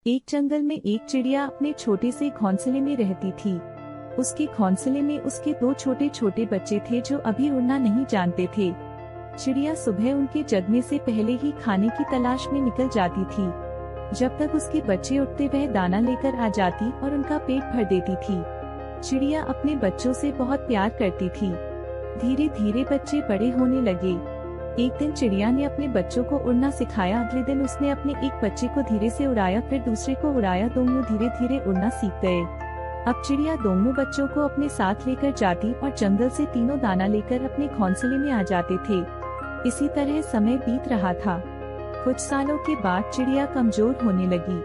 एक जंगल में एक चिड़िया अपने छोटे से घोंसले में रहती थी। उसके घोंसले में उसके दो छोटे छोटे बच्चे थे जो अभी उड़ना नहीं जानते थे। चिड़िया सुबह उनके जगने से पहले ही खाने की तलाश में निकल जाती थी। जब तक उसके बच्चे उठते वह दाना लेकर आ जाती और उनका पेट भर देती थी। चिड़िया अपने बच्चों से बहुत प्यार करती थी। धीरे धीरे बच्चे बड़े होने लगे। एक दिन चिड़िया ने अपने बच्चों को उड़ना सिखाया। अगले दिन उसने अपने एक बच्चे को धीरे से उड़ाया, फिर दूसरे को उड़ाया। दोनों धीरे धीरे उड़ना सीख गए। अब चिड़िया दोनों बच्चों को अपने साथ लेकर जाती और जंगल से तीनों दाना लेकर अपने घोंसले में आ जाते थे। इसी तरह समय बीत रहा था। कुछ सालों के बाद चिड़िया कमजोर होने लगी।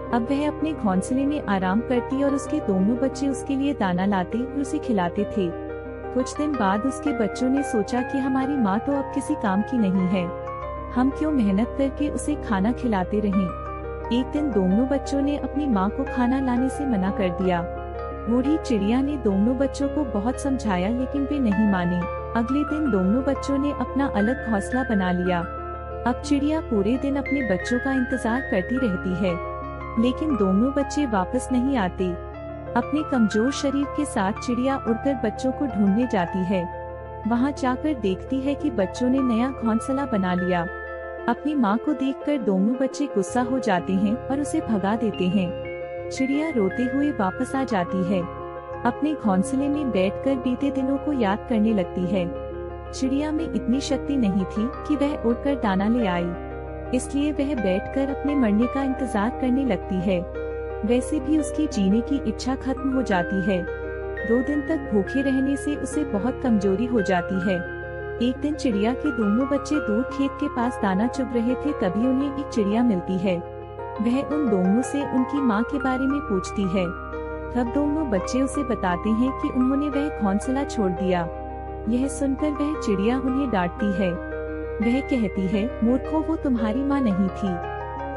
अब वह अपने घोंसले में आराम करती और उसके दोनों बच्चे उसके लिए दाना लाते और उसे खिलाते थे। कुछ दिन बाद उसके बच्चों ने सोचा कि हमारी माँ तो अब किसी काम की नहीं है, हम क्यों मेहनत करके उसे खाना खिलाते रहें। एक दिन दोनों बच्चों ने अपनी माँ को खाना लाने से मना कर दिया। बूढ़ी चिड़िया ने दोनों बच्चों को बहुत समझाया लेकिन वे नहीं माने। अगले दिन दोनों बच्चों ने अपना अलग घोंसला बना लिया। अब चिड़िया पूरे दिन अपने बच्चों का इंतजार करती रहती है, लेकिन दोनों बच्चे वापस नहीं आते। अपने कमजोर शरीर के साथ चिड़िया उड़कर बच्चों को ढूंढने जाती है। वहां जाकर देखती है कि बच्चों ने नया घोंसला बना लिया। अपनी माँ को देखकर दोनों बच्चे गुस्सा हो जाते हैं और उसे भगा देते हैं। चिड़िया रोते हुए वापस आ जाती है। अपने घोंसले में बैठकर बीते दिनों को याद करने लगती है। चिड़िया में इतनी शक्ति नहीं थी कि वह उड़कर दाना ले आई, इसलिए वह बैठकर अपने मरने का इंतजार करने लगती है। वैसे भी उसकी जीने की इच्छा खत्म हो जाती है। 2 दिन तक भूखे रहने से उसे बहुत कमजोरी हो जाती है। एक दिन चिड़िया के दोनों बच्चे दूर खेत के पास दाना चुग रहे थे, तभी उन्हें एक चिड़िया मिलती है। वह उन दोनों से उनकी माँ के बारे में पूछती है। तब दोनों बच्चे उसे बताते हैं कि उन्होंने वह घोंसला छोड़ दिया। यह सुनकर वह चिड़िया उन्हें डांटती है। वह कहती है, मूर्खों, वो तुम्हारी माँ नहीं थी।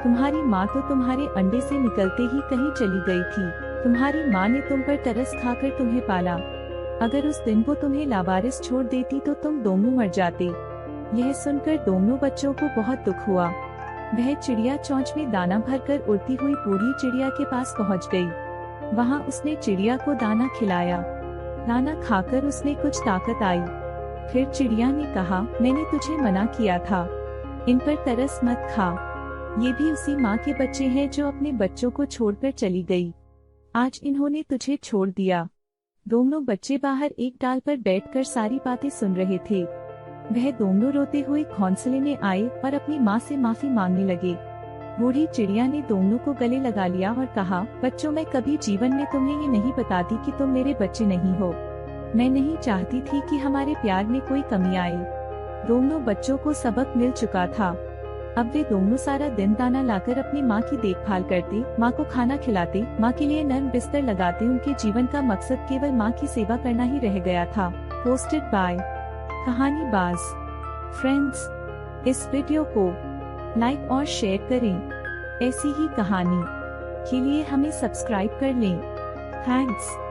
तुम्हारी माँ तो तुम्हारे अंडे से निकलते ही कहीं चली गई थी। तुम्हारी माँ ने तुम पर तरस खाकर तुम्हें पाला। अगर उस दिन वो तुम्हें लावारिस छोड़ देती तो तुम दोनों मर जाते। यह सुनकर दोनों बच्चों को बहुत दुख हुआ। वह चिड़िया चोंच में दाना भरकर उड़ती हुई बूढ़ी चिड़िया के पास पहुँच गई। वहाँ उसने चिड़िया को दाना खिलाया। दाना खाकर उसने कुछ ताकत आई। फिर चिड़िया ने कहा, मैंने तुझे मना किया था, इन पर तरस मत खा। ये भी उसी माँ के बच्चे हैं जो अपने बच्चों को छोड़कर चली गई। आज इन्होंने तुझे छोड़ दिया। दोनों बच्चे बाहर एक डाल पर बैठकर सारी बातें सुन रहे थे। वह दोनों रोते हुए घोंसले में आए और अपनी माँ से माफी मांगने लगे। बूढ़ी चिड़िया ने दोनों को गले लगा लिया और कहा, बच्चों, मैं कभी जीवन में तुम्हें ये नहीं बताती कि तुम मेरे बच्चे नहीं हो। मैं नहीं चाहती थी कि हमारे प्यार में कोई कमी आए। दोनों बच्चों को सबक मिल चुका था। अब वे दोनों सारा दिन दाना लाकर अपनी माँ की देखभाल करते, माँ को खाना खिलाते, माँ के लिए नर्म बिस्तर लगाते। उनके जीवन का मकसद केवल माँ की सेवा करना ही रह गया था। Posted by Kahanibaaz. फ्रेंड्स, इस वीडियो को लाइक और शेयर करें। ऐसी ही कहानी के लिए हमें सब्सक्राइब कर लें। थैंक्स।